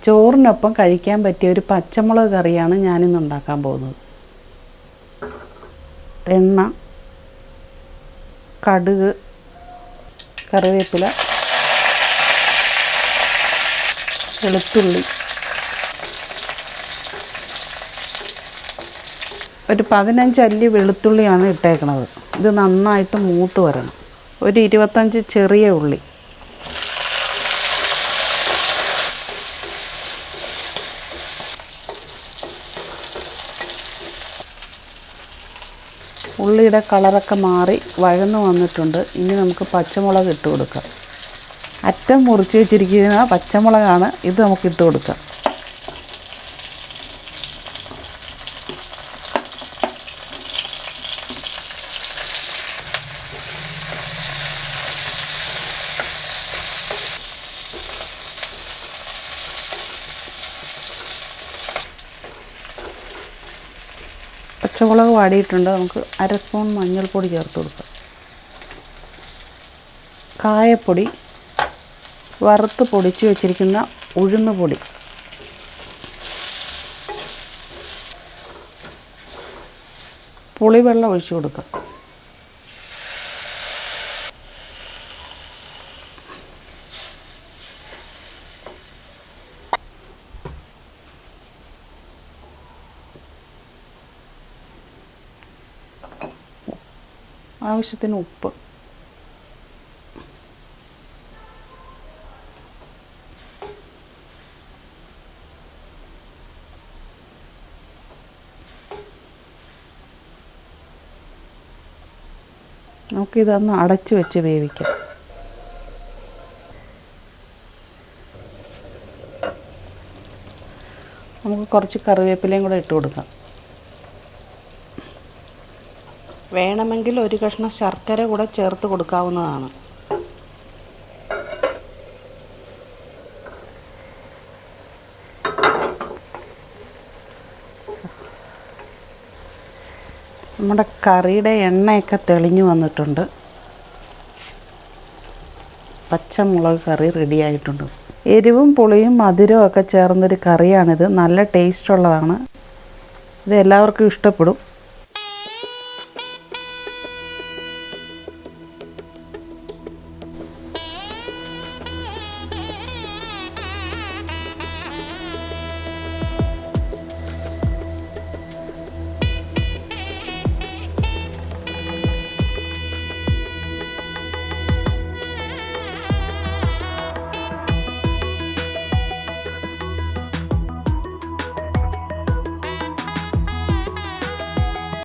ചോറിനൊപ്പം കഴിക്കാൻ പറ്റിയ ഒരു പച്ചമുളക് കറിയാണ് ഞാനിന്ന് ഉണ്ടാക്കാൻ പോകുന്നത്. എണ്ണ, കടുക്, കറിവേപ്പില, വെളുത്തുള്ളി, ഒരു 15 അല്ലി വെളുത്തുള്ളിയാണ് ഇട്ടേക്കുന്നത്. ഇത് നന്നായിട്ട് മൂത്ത് വരണം. ഒരു 25 ചെറിയ ഉള്ളി, ഉള്ളിയുടെ കളറൊക്കെ മാറി വഴന്നു വന്നിട്ടുണ്ട്. ഇനി നമുക്ക് പച്ചമുളക് ഇട്ട് കൊടുക്കാം. അറ്റം മുറിച്ച് വെച്ചിരിക്കുന്ന പച്ചമുളകാണ്. ഇത് നമുക്ക് ഇട്ട് കൊടുക്കാം. പച്ചമുളക് വാടിയിട്ടുണ്ട്. നമുക്ക് 1/2 സ്പൂൺ മഞ്ഞൾപ്പൊടി ചേർത്ത് കൊടുക്കാം. കായപ്പൊടി, വറുത്ത് പൊടിച്ച് വെച്ചിരിക്കുന്ന ഉഴുന്ന് പൊടി, പുളിവെള്ളം ഒഴിച്ച് കൊടുക്കാം. ആവശ്യത്തിന് ഉപ്പ്, നമുക്കിതൊന്ന് അടച്ച് വെച്ച് വേവിക്കാം. നമുക്ക് കുറച്ച് കറിവേപ്പിലയും കൂടെ ഇട്ട് കൊടുക്കാം. വേണമെങ്കിൽ ഒരു കഷ്ണം ശർക്കര കൂടെ ചേർത്ത് കൊടുക്കാവുന്നതാണ്. നമ്മുടെ കറിയുടെ എണ്ണയൊക്കെ തെളിഞ്ഞു വന്നിട്ടുണ്ട്. പച്ചമുളക് കറി റെഡിയായിട്ടുണ്ട്. എരിവും പുളിയും മധുരവും ഒക്കെ ചേർന്നൊരു കറിയാണിത്. നല്ല ടേസ്റ്റുള്ളതാണ്. ഇത് എല്ലാവർക്കും ഇഷ്ടപ്പെടും.